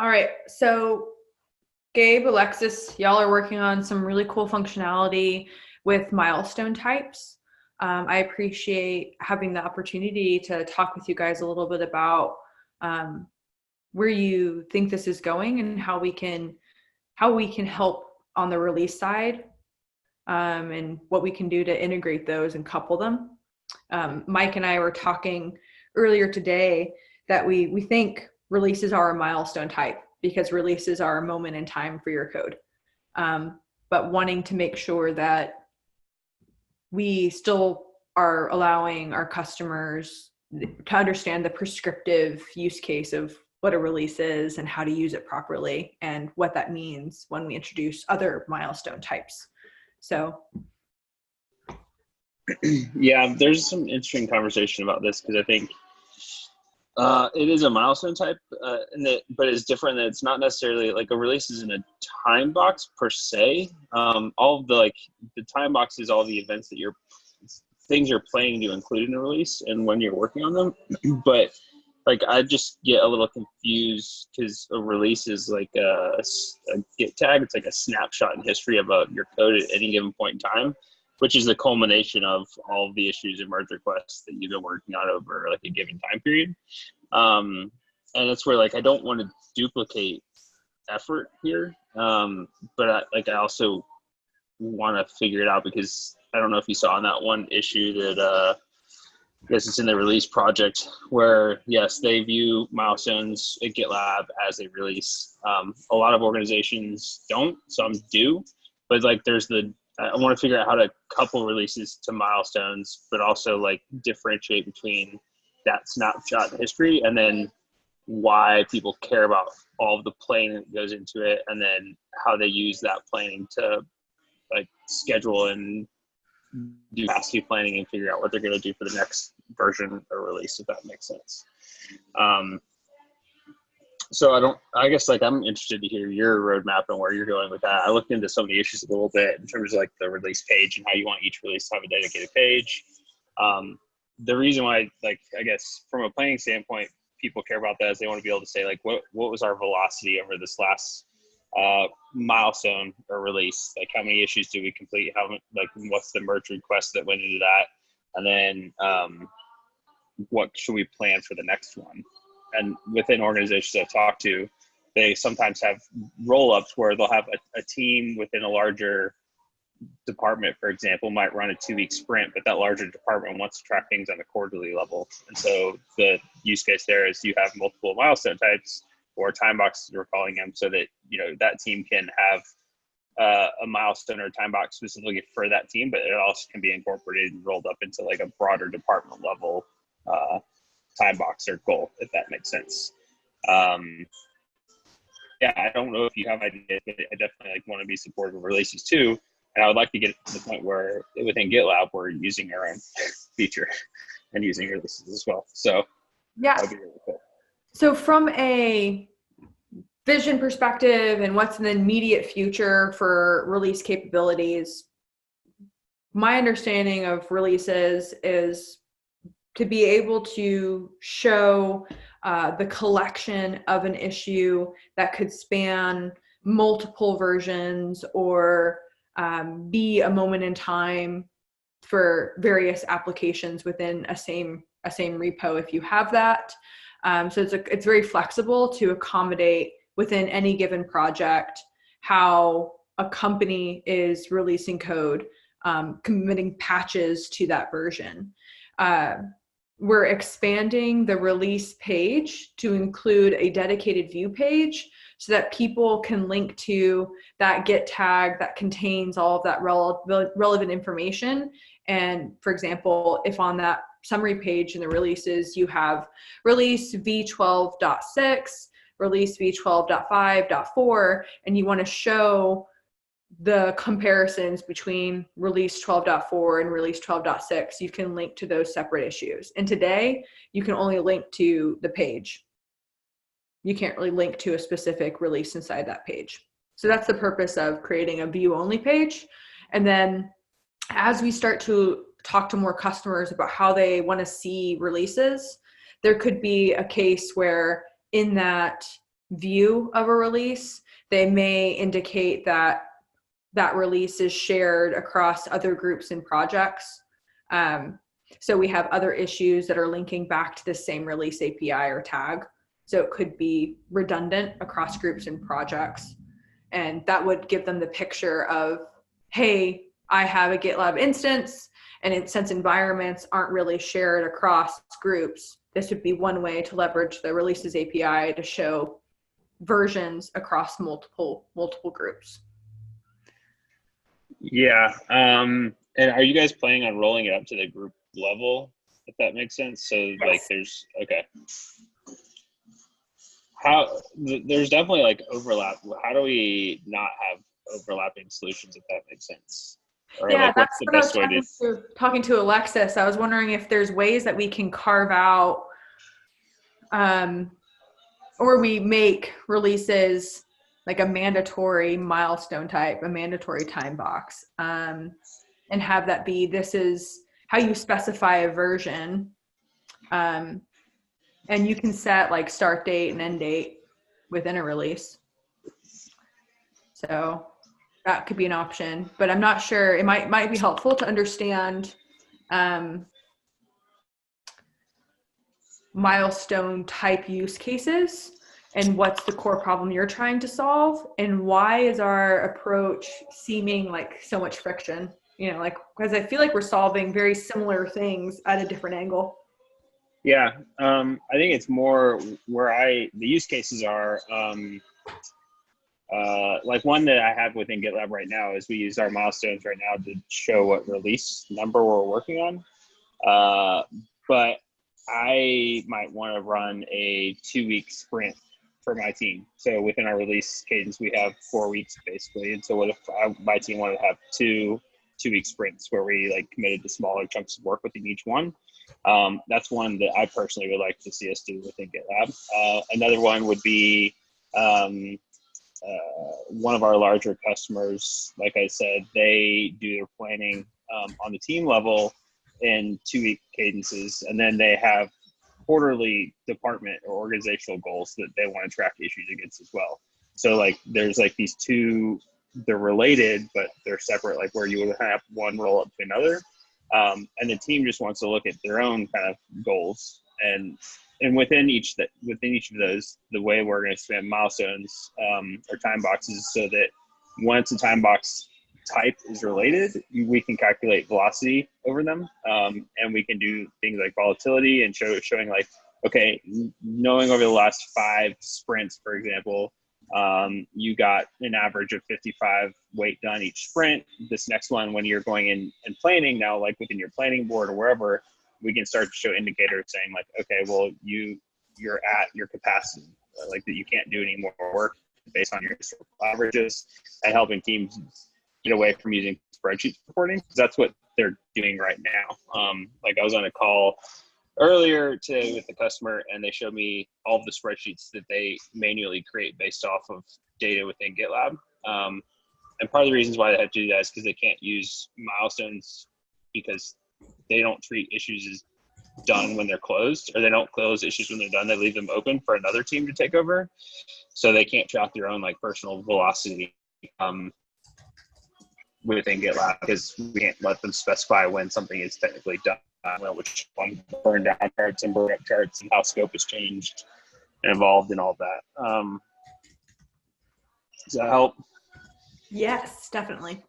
All right, so Gabe, Alexis, y'all are working on some really cool functionality with Milestone Types. I appreciate having the opportunity to talk with you guys a little bit about where you think this is going and how we can help on the release side, and what we can do to integrate those and couple them. Mike and I were talking earlier today that we think releases are a milestone type because releases are a moment in time for your code. But wanting to make sure that we still are allowing our customers to understand the prescriptive use case of what a release is and how to use it properly and what that means when we introduce other milestone types. So yeah, there's some interesting conversation about this because I think it is a milestone type, but it's different. That it's not necessarily like a release isn't a time box per se. All of the time boxes, all the events that things you're planning to include in a release and when you're working on them. But I just get a little confused because a release is like a Git tag. It's like a snapshot in history about your code at any given point in time, which is the culmination of all of the issues and merge requests that you've been working on over like a given time period. And that's where I don't want to duplicate effort here. But I also want to figure it out because I don't know if you saw on that one issue that I guess it's in the release project where, yes, they view milestones at GitLab as a release. A lot of organizations don't, some do, but I want to figure out how to couple releases to milestones, but also differentiate between that snapshot in history and then why people care about all of the planning that goes into it, and then how they use that planning to schedule and do capacity planning and figure out what they're going to do for the next version or release, if that makes sense. So I guess I'm interested to hear your roadmap and where you're going with that. I looked into some of the issues a little bit in terms of the release page and how you want each release to have a dedicated page. The reason why, I guess from a planning standpoint, people care about that is they want to be able to say what was our velocity over this last milestone or release? How many issues did we complete? What's the merge request that went into that? And then what should we plan for the next one? And within organizations I've talked to, they sometimes have roll-ups where they'll have a team within a larger department, for example, might run a 2-week sprint, but that larger department wants to track things on a quarterly level. And so the use case there is you have multiple milestone types or time boxes, we're calling them, so that that team can have a milestone or time box specifically for that team, but it also can be incorporated and rolled up into a broader department level time box or goal, if that makes sense. Yeah, I don't know if you have ideas, but I definitely want to be supportive of releases too. And I would like to get to the point where within GitLab, we're using our own feature and using releases as well. So yeah, that would be really cool. So from a vision perspective and what's in the immediate future for release capabilities, my understanding of releases is to be able to show the collection of an issue that could span multiple versions or be a moment in time for various applications within a same repo if you have that. So it's very flexible to accommodate within any given project how a company is releasing code, committing patches to that version. We're expanding the release page to include a dedicated view page so that people can link to that Git tag that contains all of that relevant information. And for example, if on that summary page in the releases, you have release v12.6, release v12.5.4, and you want to show the comparisons between release 12.4 and release 12.6, you can link to those separate issues. And today, you can only link to the page. You can't really link to a specific release inside that page. So that's the purpose of creating a view-only page. And then as we start to talk to more customers about how they want to see releases, there could be a case where in that view of a release, they may indicate that that release is shared across other groups and projects. So we have other issues that are linking back to the same release API or tag. So it could be redundant across groups and projects. And that would give them the picture of, hey, I have a GitLab instance, and since environments aren't really shared across groups, this would be one way to leverage the releases API to show versions across multiple groups. Yeah. And are you guys planning on rolling it up to the group level, if that makes sense? So Yes. like there's, okay. There's definitely like overlap. How do we not have overlapping solutions, if that makes sense? Or Yeah, like, that's what's the what I best way was to? talking to Alexis. I was wondering if there's ways that we can carve out, or we make releases like a mandatory milestone type, a mandatory time box, and have that be, this is how you specify a version. And you can set like start date and end date within a release. So that could be an option, but I'm not sure. It might be helpful to understand milestone type use cases and what's the core problem you're trying to solve, and why is our approach seeming like so much friction, like, because I feel like we're solving very similar things at a different angle. Yeah, I think it's more where the use cases are, like one that I have within GitLab right now is we use our milestones right now to show what release number we're working on. But I might want to run a 2-week sprint for my team. So within our release cadence, we have 4 weeks basically. And so what if my team wanted to have two-week sprints where we like committed to smaller chunks of work within each one? That's one that I personally would like to see us do within GitLab. Another one would be one of our larger customers. Like I said, they do their planning on the team level in 2-week cadences, and then they have quarterly department or organizational goals that they want to track issues against as well. So like there's like these two, they're related, but they're separate, like where you would have one roll up to another. And the team just wants to look at their own kind of goals, and within each of those, the way we're going to spend milestones or time boxes, so that once a time box type is related, we can calculate velocity over them, and we can do things like volatility and showing like, okay, knowing over the last 5 sprints, for example, you got an average of 55 weight done each sprint. This next one, when you're going in and planning now, like within your planning board or wherever, we can start to show indicators saying like, okay, well, you're at your capacity, like that you can't do any more work based on your historical averages, and helping teams get away from using spreadsheet reporting. That's what they're doing right now. Like I was on a call earlier today with the customer, and they showed me all of the spreadsheets that they manually create based off of data within GitLab. And part of the reasons why they have to do that is because they can't use milestones, because they don't treat issues as done when they're closed, or they don't close issues when they're done. They leave them open for another team to take over. So they can't track their own like personal velocity within GitLab, because we can't let them specify when something is technically done, which one burn down charts and burn up charts, and how scope has changed and evolved and all that. Does that help? Yes, definitely.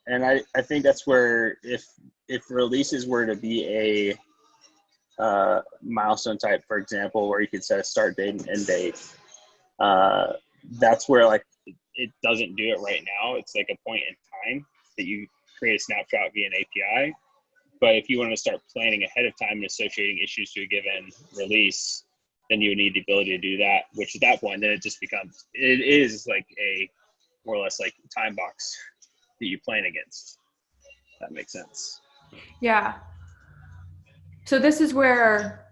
And I think that's where if releases were to be a milestone type, for example, where you could set a start date and end date, that's where like it doesn't do it right now. It's like a point in time that you create a snapshot via an API. But if you want to start planning ahead of time and associating issues to a given release, then you would need the ability to do that, which at that point, then it is like a more or less like time box that you plan against. That makes sense. Yeah. So this is where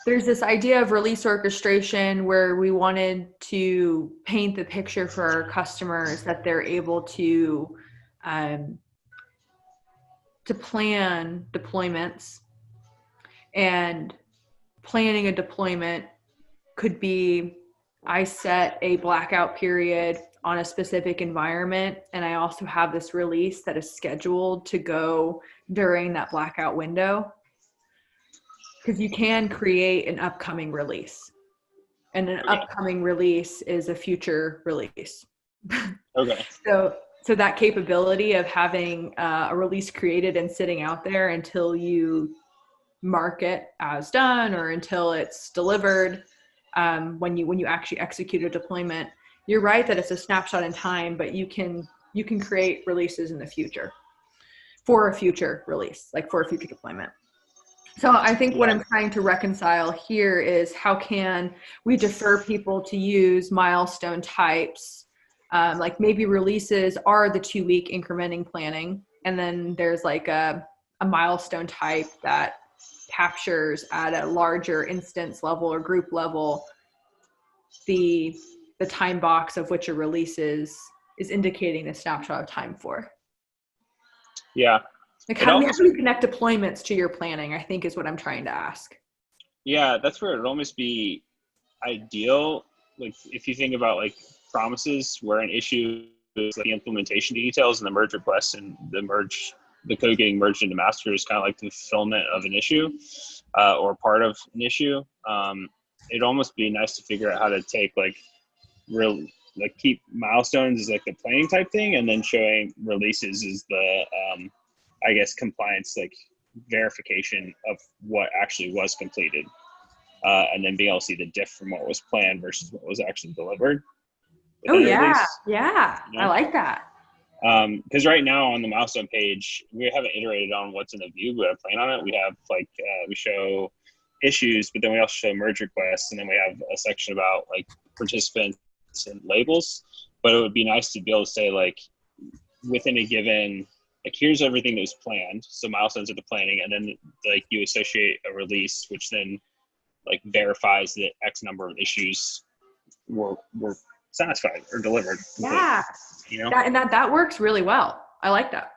there's this idea of release orchestration, where we wanted to paint the picture for our customers that they're able to to plan deployments, and planning a deployment could be, I set a blackout period on a specific environment, and I also have this release that is scheduled to go during that blackout window. Because you can create an upcoming release, and an upcoming release is a future release. Okay. So that capability of having a release created and sitting out there until you mark it as done, or until it's delivered, when you actually execute a deployment, you're right that it's a snapshot in time, but you can create releases in the future for a future release, like for a future deployment. So I think what I'm trying to reconcile here is, how can we defer people to use milestone types? Like maybe releases are the 2-week incrementing planning, and then there's like a milestone type that captures at a larger instance level or group level the time box of which a release is indicating the snapshot of time for. Yeah. Like how do you connect deployments to your planning, I think is what I'm trying to ask. Yeah, that's where it'd almost be ideal. Like if you think about like promises, where an issue is like the implementation details and the merge request, and the code getting merged into master is kind of like the fulfillment of an issue, or part of an issue. It'd almost be nice to figure out how to take keep milestones as like the planning type thing, and then showing releases as the I guess compliance, like verification of what actually was completed, and then being able to see the diff from what was planned versus what was actually delivered. Oh yeah, yeah, you know? I like that. Because right now on the milestone page, we haven't iterated on what's in the view. We have a plan on it. We have we show issues, but then we also show merge requests, and then we have a section about like participants and labels. But it would be nice to be able to say, like, within a given, like, here's everything that was planned. So milestones are the planning, and then like you associate a release, which then like verifies that X number of issues were satisfied or delivered. Yeah, you know, that works really well. I like that.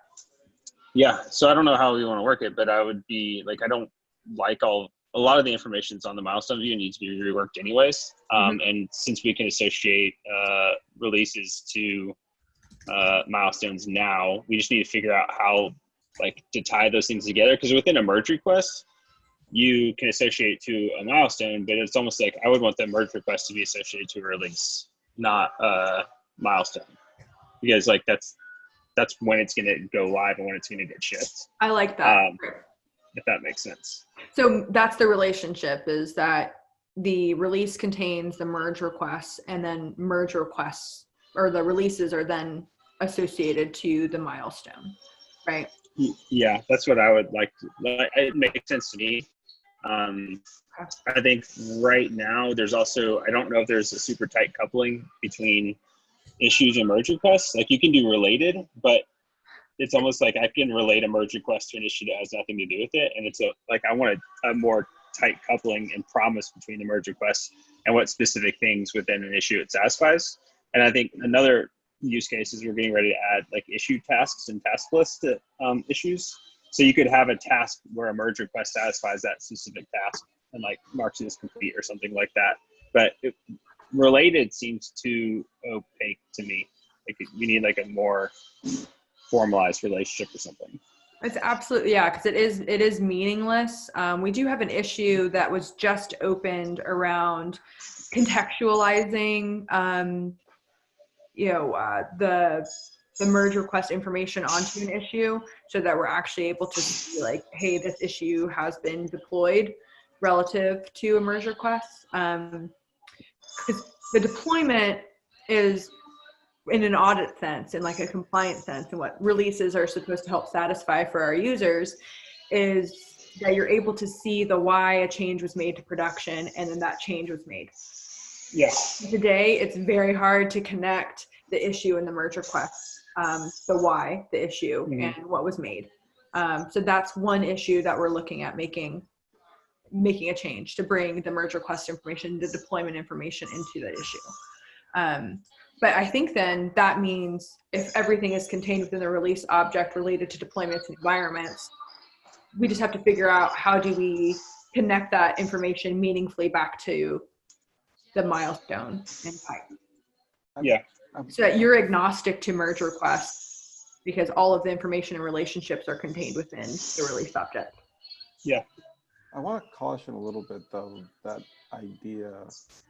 Yeah. So I don't know how we want to work it, but I would be like, I don't like a lot of the information's on the milestone view needs to be reworked anyways. And since we can associate releases to milestones now, we just need to figure out how like to tie those things together, because within a merge request you can associate to a milestone, but it's almost like I would want the merge request to be associated to a release, not a milestone, because like that's when it's going to go live and when it's going to get shipped. I like that. If that makes sense. So that's the relationship, is that the release contains the merge requests, and then merge requests or the releases are then associated to the milestone, right? Yeah, that's what I would like. It makes sense to me. I think right now there's also, I don't know if there's a super tight coupling between issues and merge requests. Like you can do related, but it's almost like I can relate a merge request to an issue that has nothing to do with it. And it's I want a more tight coupling and promise between the merge requests and what specific things within an issue it satisfies. And I think another use case is we're getting ready to add like issue tasks and task lists to issues. So you could have a task where a merge request satisfies that specific task and like marks it as complete or something like that. But related seems too opaque to me. Like we need like a more formalized relationship or something. It's absolutely, yeah, because it is meaningless. We do have an issue that was just opened around contextualizing the merge request information onto an issue, so that we're actually able to see like, hey, this issue has been deployed relative to a merge request. Because the deployment is in an audit sense, in like a compliance sense, and what releases are supposed to help satisfy for our users is that you're able to see the why a change was made to production, and then that change was made. Yes. Today, it's very hard to connect the issue and the merge request, the why, the issue, and what was made. So that's one issue that we're looking at making a change to bring the merge request information, the deployment information into that issue. But I think then that means if everything is contained within the release object related to deployments and environments, we just have to figure out how do we connect that information meaningfully back to the milestone and type. Yeah. So that you're agnostic to merge requests because all of the information and relationships are contained within the release object. Yeah. I want to caution a little bit though, that idea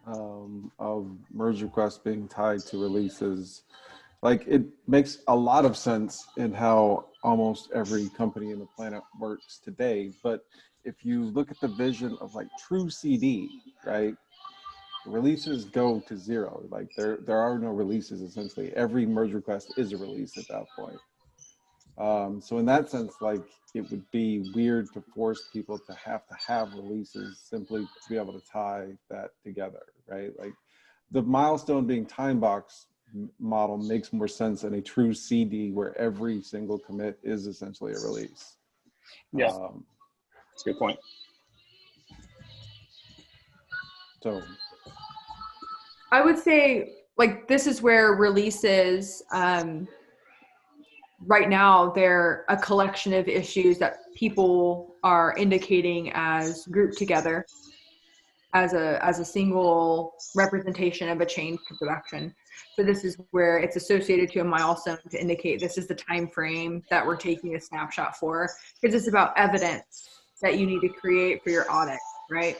of merge requests being tied to releases. Like, it makes a lot of sense in how almost every company in the planet works today. But if you look at the vision of like true CD, right? Releases go to zero. Like there are no releases essentially. Every merge request is a release at that point. So in that sense, like, it would be weird to force people to have releases simply to be able to tie that together, right? Like the milestone being time box model makes more sense than a true CD where every single commit is essentially a release. Yeah, that's a good point. So I would say, like, this is where releases, right now, they're a collection of issues that people are indicating as grouped together as a single representation of a change to production. So this is where it's associated to a milestone to indicate this is the time frame that we're taking a snapshot for, because it's about evidence that you need to create for your audit, right?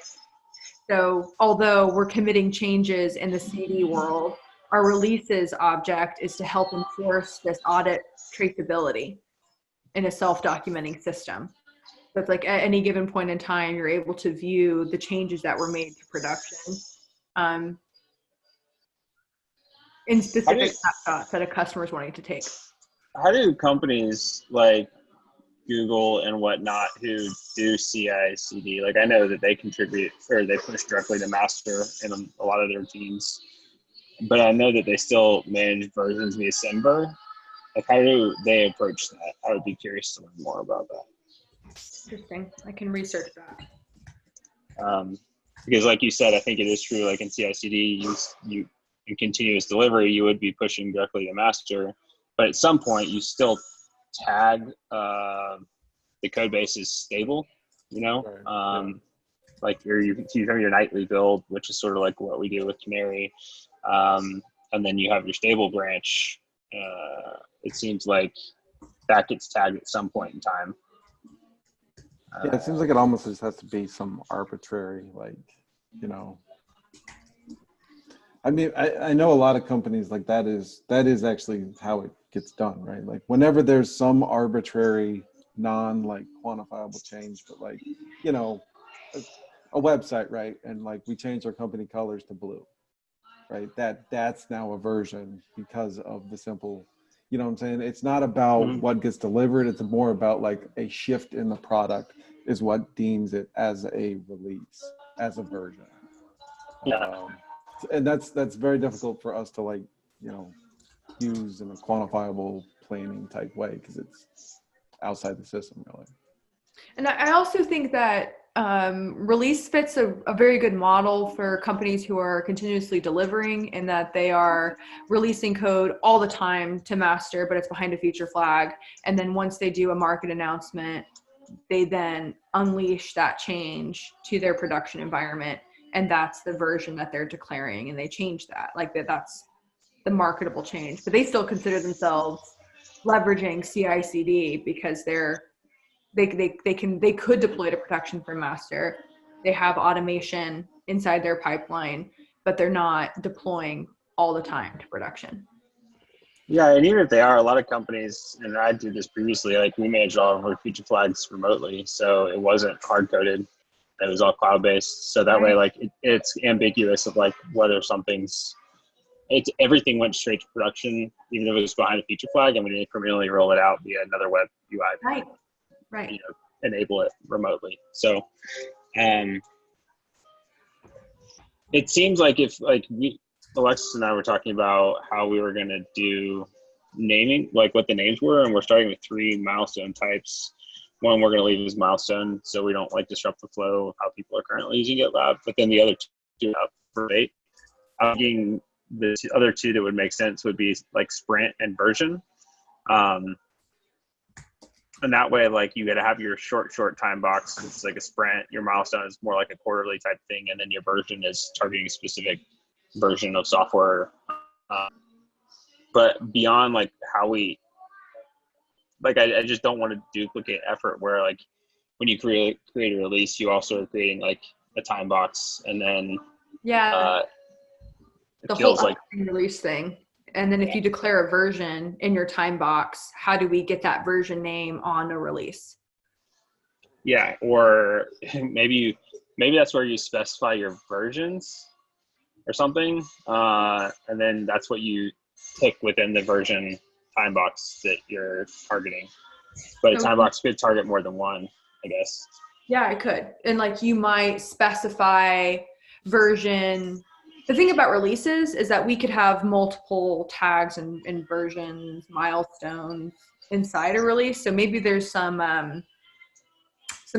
So although we're committing changes in the CD world, our releases object is to help enforce this audit traceability in a self-documenting system. So it's like at any given point in time, you're able to view the changes that were made to production in specific snapshots that a customer is wanting to take. How do companies like Google and whatnot who do CI/CD, like I know that they contribute or they push directly to master in a lot of their teams, but I know that they still manage versions via Semver. Like, how do they approach that? I would be curious to learn more about that. Interesting. I can research that. Because like you said, I think it is true, like in CI/CD, you in continuous delivery, you would be pushing directly to master, but at some point you still tag the code base is stable, you know? Right. Like you have your nightly build, which is sort of like what we do with Canary. And then you have your stable branch. It seems like that gets tagged at some point in time. Yeah, it seems like it almost just has to be some arbitrary, like, you know. I mean, I know a lot of companies like that is actually how it gets done, right? Like whenever there's some arbitrary, like quantifiable change, but like, you know, a website, right? And like we changed our company colors to blue, right? That's now a version because of the simple, you know what I'm saying? It's not about what gets delivered. It's more about like a shift in the product is what deems it as a release, as a version. Yeah. And that's very difficult for us to, like, you know, use in a quantifiable planning type way because it's outside the system really. And I also think that release fits a very good model for companies who are continuously delivering, in that they are releasing code all the time to master, but it's behind a feature flag. And then once they do a market announcement, they then unleash that change to their production environment. And that's the version that they're declaring, and they change that. Like that's the marketable change. But they still consider themselves leveraging CI/CD because they could deploy to production from master. They have automation inside their pipeline, but they're not deploying all the time to production. Yeah, and even if they are, a lot of companies, and I did this previously, like we managed all of our feature flags remotely, so it wasn't hard coded. It was all cloud based, so that way, like it's ambiguous of like whether everything went straight to production, even if it was behind a feature flag, and we didn't incrementally roll it out via another web UI. Right. You know, enable it remotely. So, it seems like if Alexis and I were talking about how we were going to do naming, like what the names were, and we're starting with 3 milestone types. One we're going to leave as milestone, so we don't like disrupt the flow of how people are currently using GitLab. But then the other 2 for date. I'm thinking other two that would make sense would be like sprint and version. And that way, like, you got to have your short time box. It's like a sprint. Your milestone is more like a quarterly type thing. And then your version is targeting a specific version of software. But beyond like how we, like, I just don't want to duplicate effort where like when you create a release, you also are creating like a time box. And then Yeah. It The feels whole like release thing. And then if you declare a version in your time box, how do we get that version name on a release? yeah, or maybe that's where you specify your versions or something, and then that's what you pick within the version time box that you're targeting. But a time box could target more than one, I guess. Yeah, it could. And like you might specify version. The thing about releases is that we could have multiple tags and versions, milestones inside a release. So maybe there's some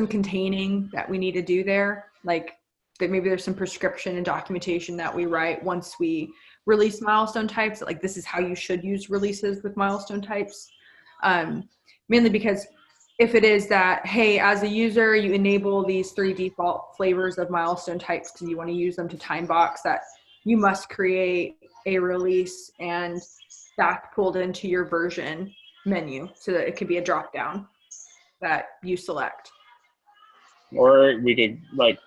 containing that we need to do there. Like that maybe there's some prescription and documentation that we write once we release milestone types. Like this is how you should use releases with milestone types. Mainly because if it is that, hey, as a user, you enable these 3 default flavors of milestone types because you want to use them to time box, that you must create a release and that's pulled into your version menu so that it could be a drop down that you select. Or we could, like,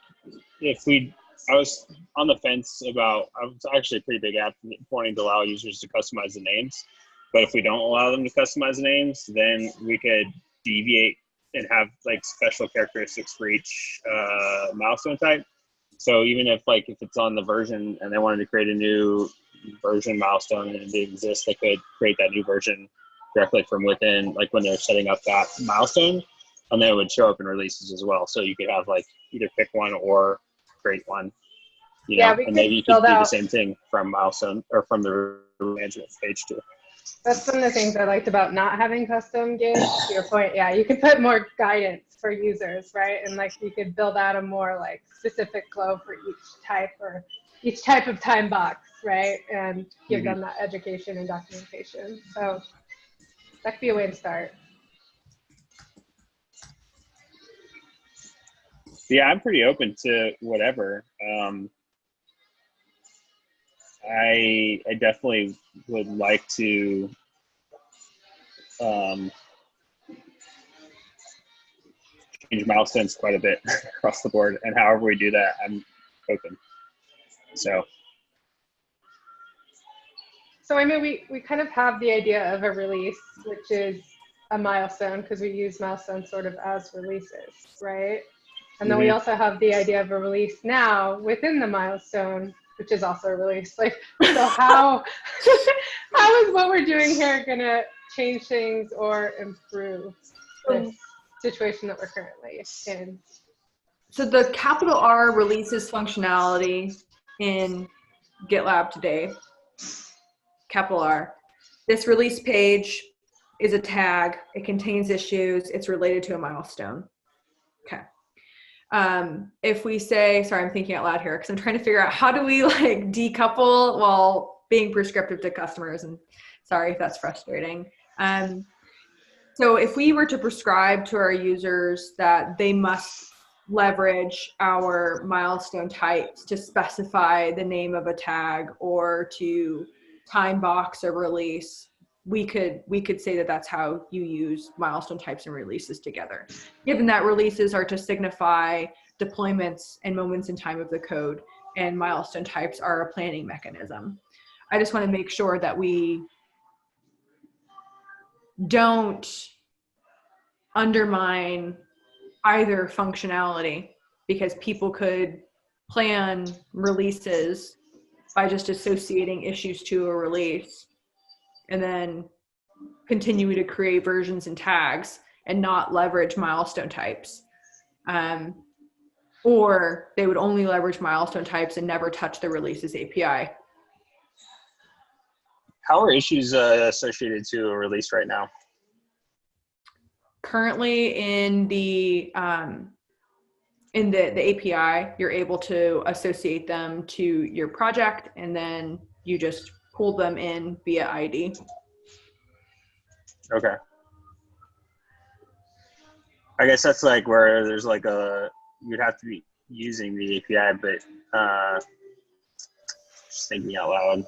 I was on the fence about, I was actually a pretty big advocate wanting to allow users to customize the names. But if we don't allow them to customize the names, then we could deviate and have like special characteristics for each milestone type. So even if it's on the version and they wanted to create a new version milestone and it didn't exist, they could create that new version directly from within, like when they're setting up that milestone, and then it would show up in releases as well. So you could have like either pick one or create one, and maybe you could do the same thing from milestone or from the management page too. That's one of the things I liked about not having custom games. To your point, yeah, you could put more guidance for users, right? And like you could build out a more like specific flow for each type or each type of time box, right? And give them that education and documentation. So that could be a way to start. Yeah, I'm pretty open to whatever. I definitely would like to change milestones quite a bit across the board, and however we do that, I'm open. So I mean, we kind of have the idea of a release, which is a milestone because we use milestones sort of as releases, right? And then we also have the idea of a release now within the milestone, which is also a release. Like, so how is what we're doing here going to change things or improve this situation that we're currently in? So the capital R releases functionality in GitLab today, capital R. This release page is a tag. It contains issues. It's related to a milestone. Okay. If we say, sorry, I'm thinking out loud here because I'm trying to figure out how do we like decouple while being prescriptive to customers, and sorry if that's frustrating. So if we were to prescribe to our users that they must leverage our milestone types to specify the name of a tag or to time box a release, we could say that that's how you use milestone types and releases together. Given that releases are to signify deployments and moments in time of the code, and milestone types are a planning mechanism. I just want to make sure that we don't undermine either functionality, because people could plan releases by just associating issues to a release and then continue to create versions and tags and not leverage milestone types. Or they would only leverage milestone types and never touch the releases API. how are issues associated to a release right now? Currently in the API, you're able to associate them to your project and then You just pull them in via ID. Okay. I guess that's like where there's like you'd have to be using the API, but just thinking out loud.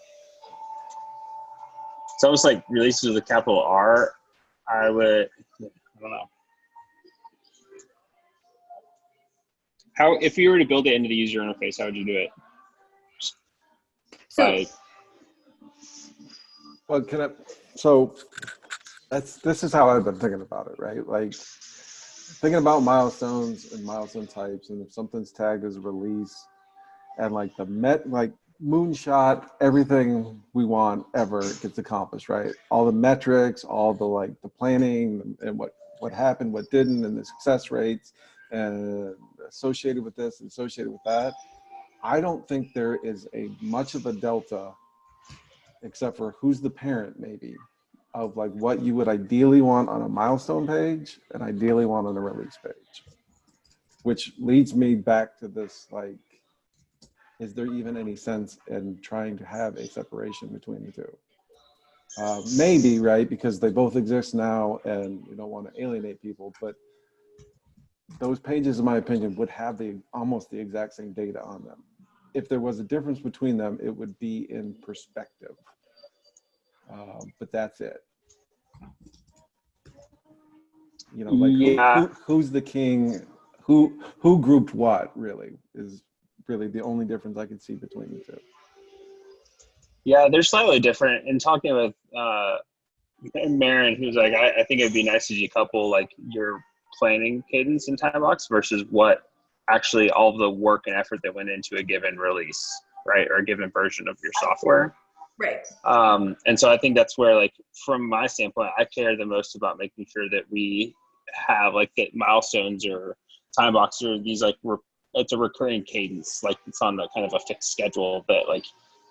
It's almost like releases with a capital R. I don't know. How, if you were to build it into the user interface, how would you do it? So, So this is how I've been thinking about it, right? Like thinking about milestones and milestone types, and if something's tagged as a release, and like moonshot, everything we want ever gets accomplished, right? All the metrics, all the like the planning and what happened, what didn't, and the success rates and associated with this and associated with that. I don't think there is much of a delta, except for who's the parent maybe, of like what you would ideally want on a milestone page and ideally want on a release page. Which leads me back to this, like, is there even any sense in trying to have a separation between the two? Maybe, right? Because they both exist now and you don't want to alienate people, but those pages, in my opinion, would have almost the exact same data on them. If there was a difference between them, it would be in perspective. But that's it. You know, like who's the king? Who grouped what? Really is really the only difference I could see between the two. Yeah, they're slightly different. And talking with Marin, who's like, I think it'd be nice to decouple like your planning cadence and time box versus what actually all of the work and effort that went into a given release, right, or a given version of your software. right. And so I think that's where, like, from my standpoint, I care the most about making sure that we have like the milestones or time boxes or these like it's a recurring cadence, like it's on the kind of a fixed schedule, but like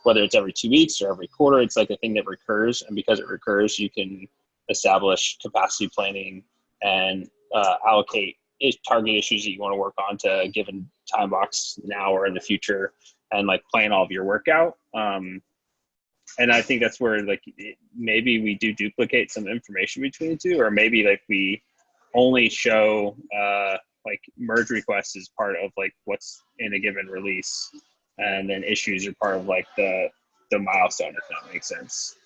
whether it's every 2 weeks or every quarter, it's like a thing that recurs, and because it recurs, you can establish capacity planning and allocate target issues that you want to work on to a given time box now or in the future, and like plan all of your work out. And I think that's where like maybe we do duplicate some information between the two, or maybe like we only show like merge requests as part of like what's in a given release, and then issues are part of like the milestone, if that makes sense.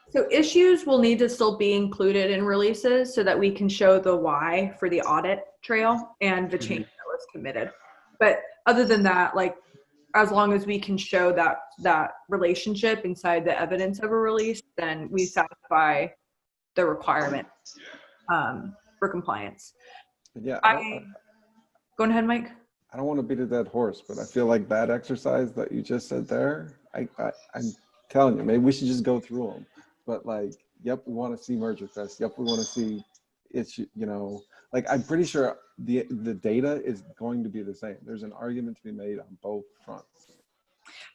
So issues will need to still be included in releases so that we can show the why for the audit trail and the change that was committed. But other than that, like, as long as we can show that relationship inside the evidence of a release, then we satisfy the requirement for compliance. Yeah. Go ahead, Mike. I don't want to beat a dead horse, but I feel like that exercise that you just said there, I'm telling you, maybe we should just go through them. But like, yep, we want to see merge requests. Yep, we want to see it's, you know, like I'm pretty sure the data is going to be the same. There's an argument to be made on both fronts.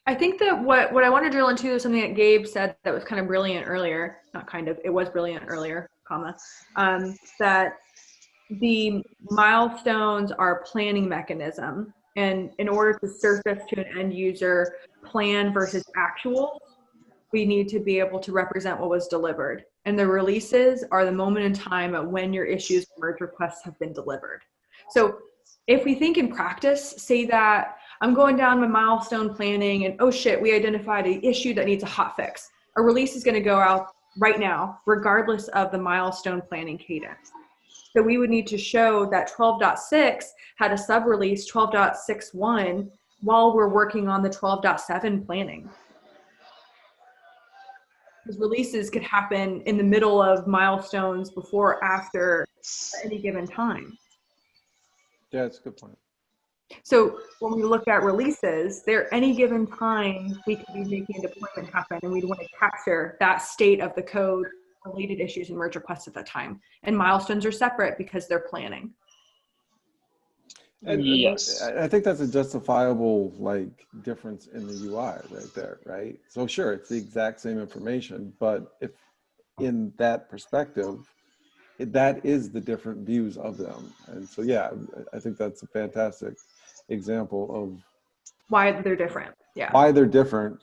I think that what I want to drill into is something that Gabe said that was kind of brilliant earlier. Not kind of, it was brilliant earlier, comma, that the milestones are a planning mechanism. And in order to surface to an end user plan versus actual, we need to be able to represent what was delivered. And the releases are the moment in time at when your issues and merge requests have been delivered. So if we think in practice, say that I'm going down my milestone planning and, oh shit, we identified an issue that needs a hot fix. A release is going to go out right now, regardless of the milestone planning cadence. So we would need to show that 12.6 had a sub-release 12.61 while we're working on the 12.7 planning. Because releases could happen in the middle of milestones, before or after, at any given time. Yeah, that's a good point. So when we look at releases, there any given time we could be making a deployment happen, and we'd want to capture that state of the code, related issues and merge requests at that time. And milestones are separate because they're planning. And yes, I think that's a justifiable like difference in the UI right there, right? So sure, it's the exact same information, but if in that perspective, that is the different views of them. And so, yeah, I think that's a fantastic example of why they're different. Yeah. why they're different.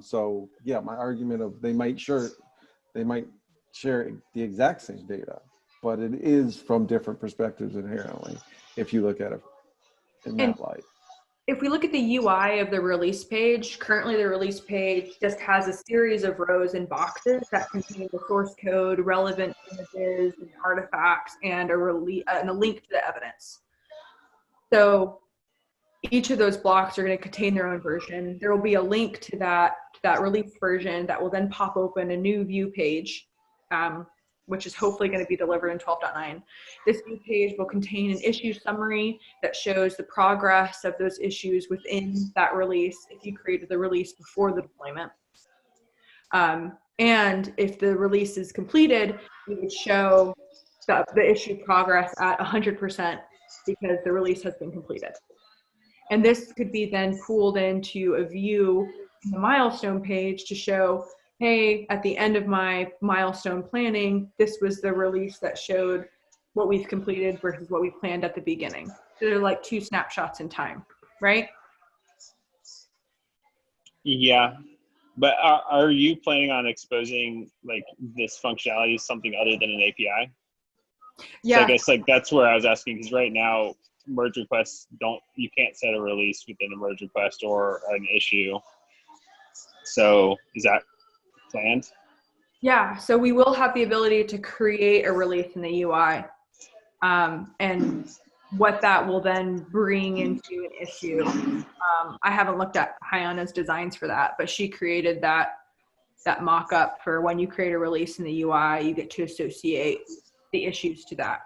So yeah, my argument of they might share the exact same data, but it is from different perspectives inherently, if you look at it in that light. If we look at the UI of the release page, currently the release page just has a series of rows and boxes that contain the source code, relevant images and artifacts, and a link to the evidence. So each of those blocks are going to contain their own version. There will be a link to that release version that will then pop open a new view page, which is hopefully going to be delivered in 12.9. This view page will contain an issue summary that shows the progress of those issues within that release if you created the release before the deployment. And if the release is completed, it would show the issue progress at 100% because the release has been completed. And this could be then pooled into a view in the milestone page to show, hey, at the end of my milestone planning, this was the release that showed what we've completed versus what we planned at the beginning. So they're like two snapshots in time, right? Yeah, but are you planning on exposing like this functionality as something other than an API? Yeah. So I guess like that's where I was asking, because right now merge requests you can't set a release within a merge request or an issue. So is that planned? Yeah, so we will have the ability to create a release in the UI. And what that will then bring into an issue. I haven't looked at Hyana's designs for that, but she created that mock-up for when you create a release in the UI, you get to associate the issues to that.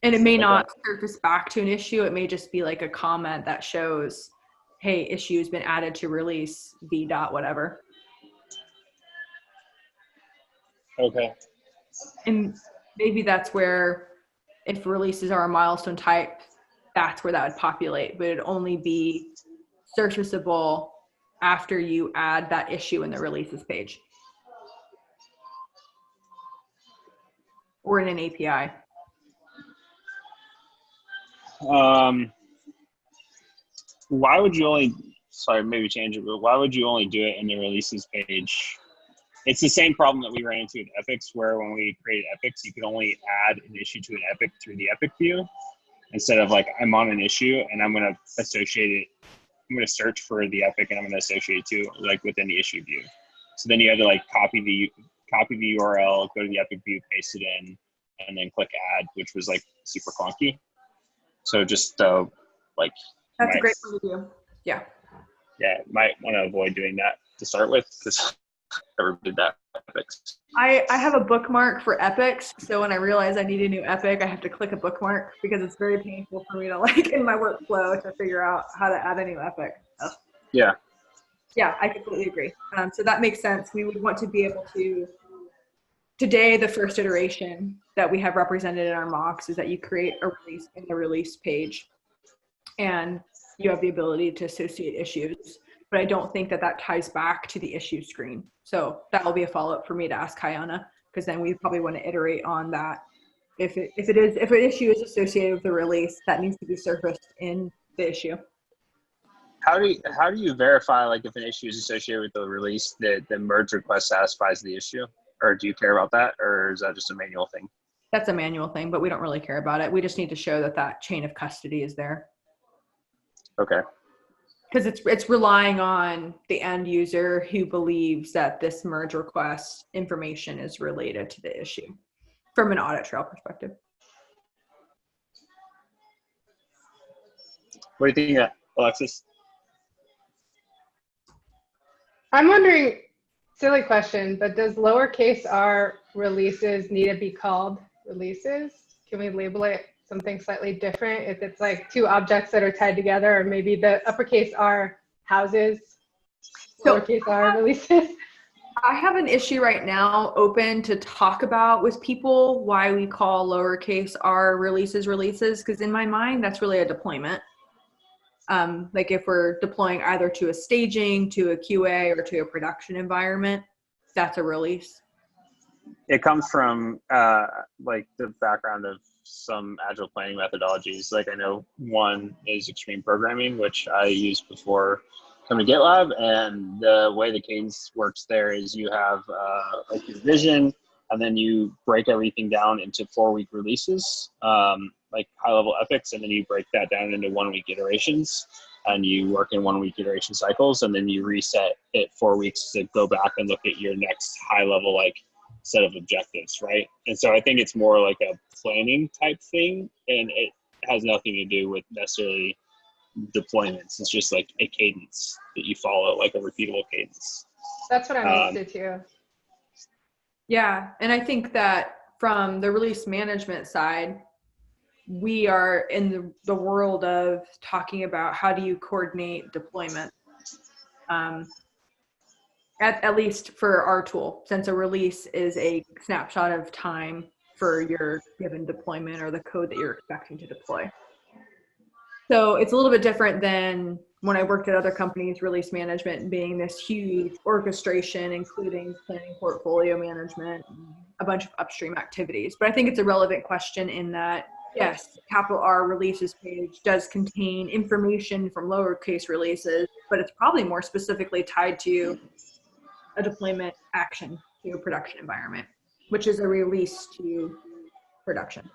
And it may not surface back to an issue. It may just be like a comment that shows, hey, issue has been added to release v dot whatever. Okay. And maybe that's where, if releases are a milestone type, that's where that would populate, but it'd only be surfaceable after you add that issue in the releases page or in an API. Why would you only, sorry, maybe change it, but why would you only do it in the releases page? It's the same problem that we ran into with epics, where when we created epics, you could only add an issue to an epic through the epic view, instead of like, I'm on an issue and I'm going to associate it. I'm going to search for the epic and I'm going to associate it to like within the issue view. So then you had to like copy the URL, go to the epic view, paste it in, and then click add, which was like super clunky. So just like, that's a great point of view. Yeah. Yeah, might want to avoid doing that to start with, because I never did that with epics. I have a bookmark for epics, so when I realize I need a new epic, I have to click a bookmark because it's very painful for me to like in my workflow to figure out how to add a new epic. So, yeah, I completely agree. So that makes sense. We would want to be able to, today the first iteration that we have represented in our mocks is that you create a release in the release page and you have the ability to associate issues, but I don't think that ties back to the issue screen. So that will be a follow-up for me to ask Hyana, because then we probably want to iterate on that. If an issue is associated with the release, that needs to be surfaced in the issue. How do you verify like if an issue is associated with the release that the merge request satisfies the issue? Or do you care about that, or is that just a manual thing? That's a manual thing, but we don't really care about it. We just need to show that chain of custody is there. Okay. Because it's relying on the end user who believes that this merge request information is related to the issue from an audit trail perspective. What do you think, Alexis? I'm wondering, silly question, but does lowercase r releases need to be called releases? Can we label it something slightly different if it's like two objects that are tied together, or maybe the uppercase R houses, lowercase r releases? I have an issue right now open to talk about with people why we call lowercase r releases, because in my mind, that's really a deployment. Like if we're deploying either to a staging, to a QA, or to a production environment, that's a release. It comes from like the background of some agile planning methodologies. Like I know one is extreme programming, which I used before coming to GitLab, and the way the cadence works there is you have like your vision, and then you break everything down into 4-week releases, like high-level epics, and then you break that down into 1-week iterations, and you work in 1-week iteration cycles, and then you reset it 4 weeks to go back and look at your next high-level like set of objectives, right? And so I think it's more like a planning type thing, and it has nothing to do with necessarily deployments. It's just like a cadence that you follow, like a repeatable cadence. That's what I'm used to too. Yeah, and I think that from the release management side, we are in the world of talking about how do you coordinate deployment. At least for our tool, since a release is a snapshot of time for your given deployment or the code that you're expecting to deploy. So it's a little bit different than when I worked at other companies, release management being this huge orchestration, including planning, portfolio management, a bunch of upstream activities. But I think it's a relevant question in that, yes, capital R releases page does contain information from lowercase releases, but it's probably more specifically tied to a deployment action to a production environment, which is a release to production.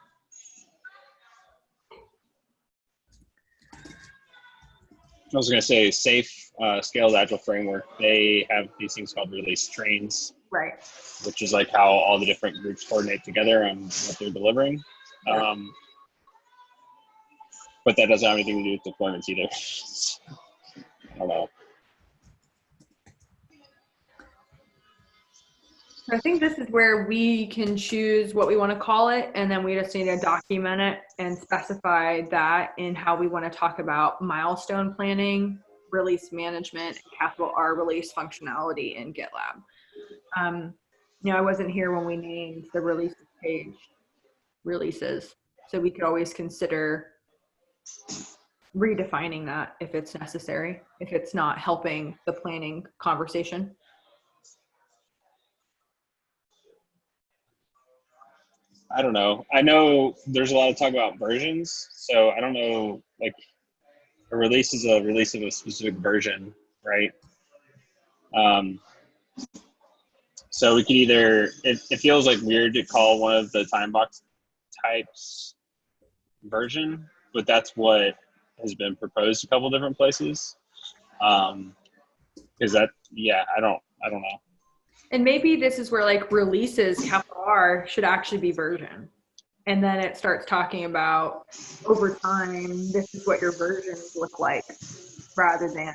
I was going to say safe, scaled agile framework. They have these things called release trains, Right. which is like how all the different groups coordinate together on what they're delivering. But that doesn't have anything to do with deployments either. I don't know. I think this is where we can choose what we want to call it, and then we just need to document it and specify that in how we want to talk about milestone planning, release management, and capital R release functionality in GitLab. I wasn't here when we named the release page releases, so we could always consider redefining that if it's necessary, if it's not helping the planning conversation. I don't know. I know there's a lot of talk about versions, so I don't know, like a release is a release of a specific version, right? So we could either, it feels like weird to call one of the Timebox types version, but that's what has been proposed a couple different places. Is that, yeah, I don't know. And maybe this is where like releases, capital R, should actually be version. And then it starts talking about over time, this is what your versions look like rather than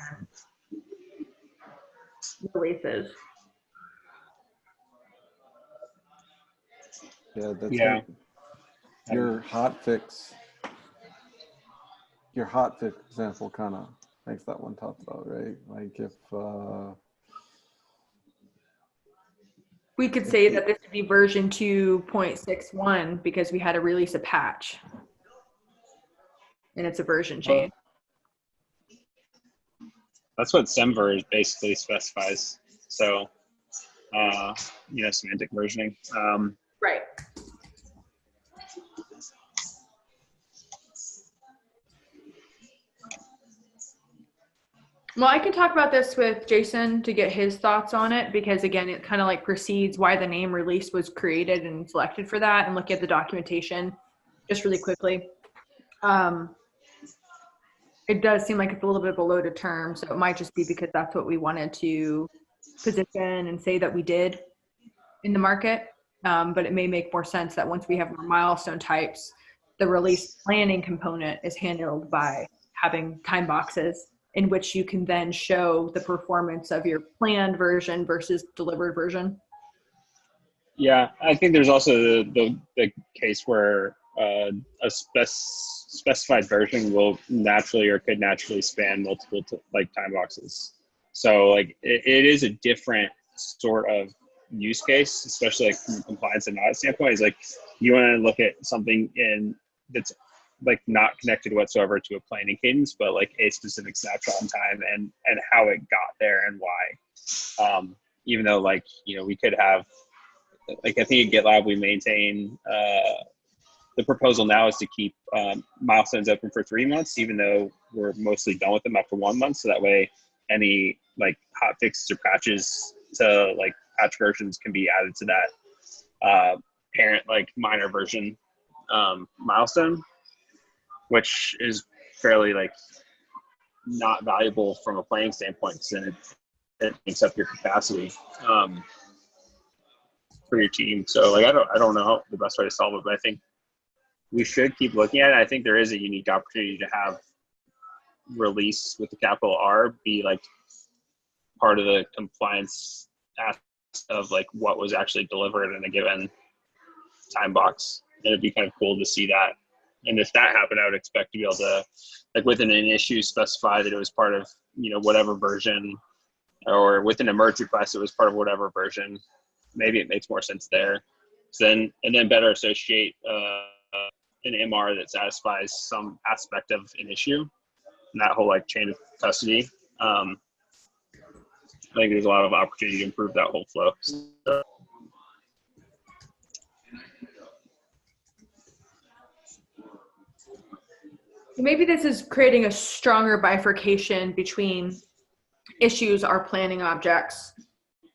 releases. Yeah, that's Yeah. Your hotfix example kind of makes that one talk about, right? Like if We could say that this would be version 2.61 because we had to release a patch. And it's a version change. That's what semver basically specifies. So, semantic versioning. Right. Well, I can talk about this with Jason to get his thoughts on it, because again, it kind of like precedes why the name release was created and selected for that, and look at the documentation just really quickly. It does seem like it's a little bit of a loaded term, so it might just be because that's what we wanted to position and say that we did in the market. But it may make more sense that once we have our milestone types, the release planning component is handled by having time boxes in which you can then show the performance of your planned version versus delivered version. Yeah, I think there's also the case where a specified version will naturally or could naturally span multiple time boxes. So like it is a different sort of use case, especially like from a compliance and audit standpoint. Is like you want to look at something that's like not connected whatsoever to a planning cadence, but like a specific snapshot in time and how it got there and why. Even though we could have, like I think at GitLab we maintain the proposal now is to keep milestones open for 3 months, even though we're mostly done with them after 1 month. So that way, any like hot fixes or patches to like patch versions can be added to that parent like minor version milestone, which is fairly like not valuable from a planning standpoint, because then it takes up your capacity for your team. So like I don't know the best way to solve it, but I think we should keep looking at it. I think there is a unique opportunity to have release with the capital R be like part of the compliance aspect of like what was actually delivered in a given time box. And it'd be kind of cool to see that. And if that happened, I would expect to be able to, like within an issue, specify that it was part of, you know, whatever version, or within a merge request, it was part of whatever version. Maybe it makes more sense there. So then, and then better associate an MR that satisfies some aspect of an issue, and that whole like chain of custody. I think there's a lot of opportunity to improve that whole flow. So, maybe this is creating a stronger bifurcation between issues are planning objects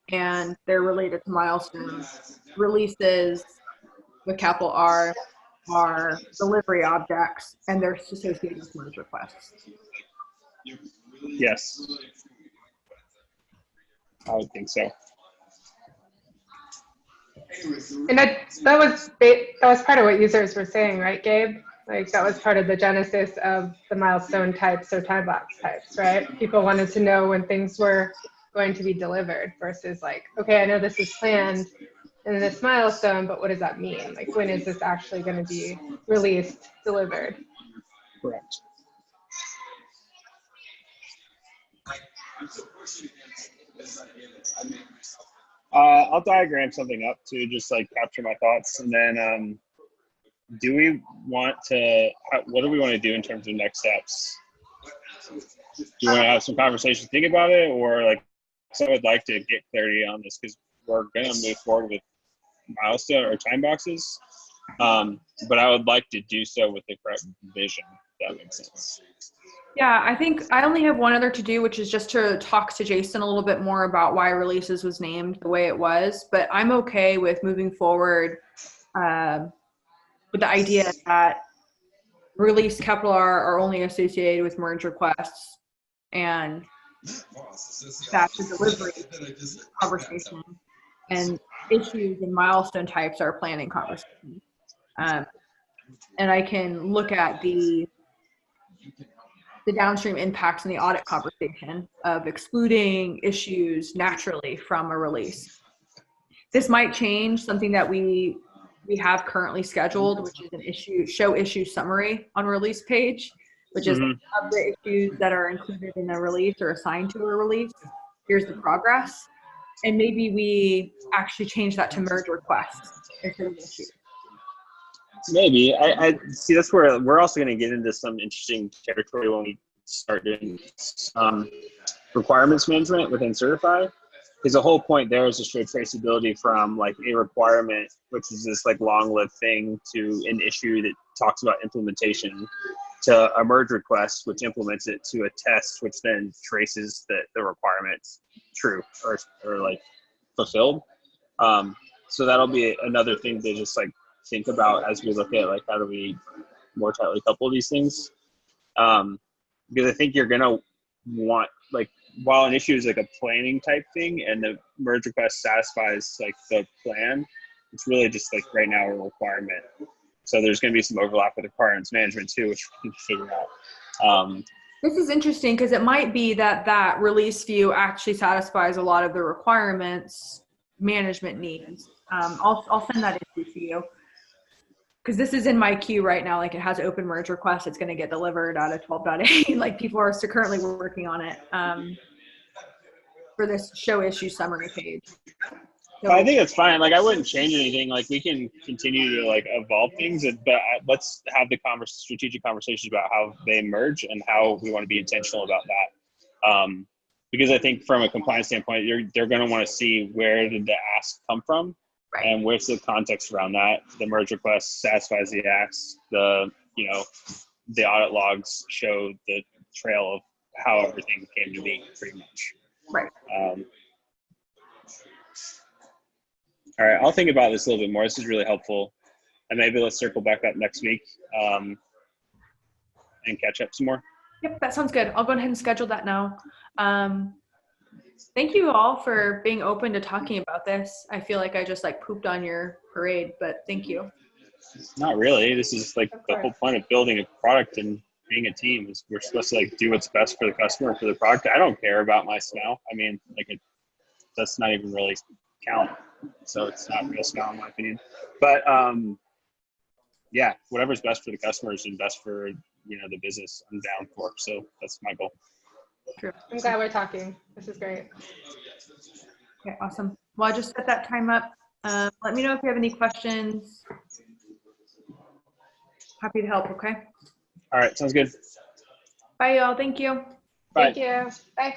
and they're related to milestones. Releases with capital R are delivery objects and they're associated with merge requests. yes, I would think so. And that was part of what users were saying, right, Gabe? Like that was part of the genesis of the milestone types or time box types, right? People wanted to know when things were going to be delivered versus like, okay, I know this is planned in this milestone, but what does that mean? Like when is this actually going to be released, delivered? Correct. I'll diagram something up to just like capture my thoughts, and then do we want to, what do we want to do in terms of next steps? Do you want to have some conversation, think about it, or like, so I'd like to get clarity on this because we're going to move forward with milestone or time boxes, but I would like to do so with the correct vision, if that makes sense. Yeah, I think I only have one other to do, which is just to talk to Jason a little bit more about why releases was named the way it was. But I'm okay with moving forward with the idea that release capital R are only associated with merge requests, and that's the delivery conversation, and issues and milestone types are planning conversation. And I can look at the downstream impacts in the audit conversation of excluding issues naturally from a release. This might change something that we have currently scheduled, which is an show issue summary on release page, which is of the issues that are included in a release or assigned to a release. Here's the progress. And maybe we actually change that to merge requests instead of issues. Maybe. I see, that's where we're also going to get into some interesting territory when we start doing requirements management within Certify. Because the whole point there is to show traceability from like a requirement, which is this like long-lived thing, to an issue that talks about implementation, to a merge request, which implements it, to a test, which then traces the requirement's true or like fulfilled. So that'll be another thing to just like think about as we look at like how do we more tightly couple these things. Because I think you're gonna want, like, while an issue is like a planning type thing and the merge request satisfies like the plan, it's really just like right now a requirement. So there's going to be some overlap with requirements management too, which we can figure out. This is interesting because it might be that release view actually satisfies a lot of the requirements management needs. I'll send that issue to you because this is in my queue right now. Like it has open merge request. It's going to get delivered out of 12.8. Like people are still currently working on it for this show issue summary page. So, I think it's fine. Like I wouldn't change anything. Like we can continue to like evolve things, but let's have the strategic conversations about how they merge and how we want to be intentional about that. Because I think from a compliance standpoint, they're going to want to see where did the ask come from, Right. And with the context around that, the merge request satisfies the ask, the audit logs show the trail of how everything came to be, pretty much. Right. All right, I'll think about this a little bit more. This is really helpful. And maybe let's circle back up next week and catch up some more. Yep, that sounds good. I'll go ahead and schedule that now. Thank you all for being open to talking about this. I feel like I just like pooped on your parade, but thank you. Not really. This is like the whole point of building a product and being a team is we're supposed to like do what's best for the customer, for the product. I don't care about my smell. I mean, that's not even really count. So it's not real smell in my opinion. But yeah, whatever's best for the customers and best for the business, I'm down for. So that's my goal. True. I'm glad we're talking. This is great. Okay, awesome. Well, I just set that time up. Let me know if you have any questions. Happy to help, okay? All right, sounds good. Bye, y'all. Thank you. Bye. Thank you. Bye.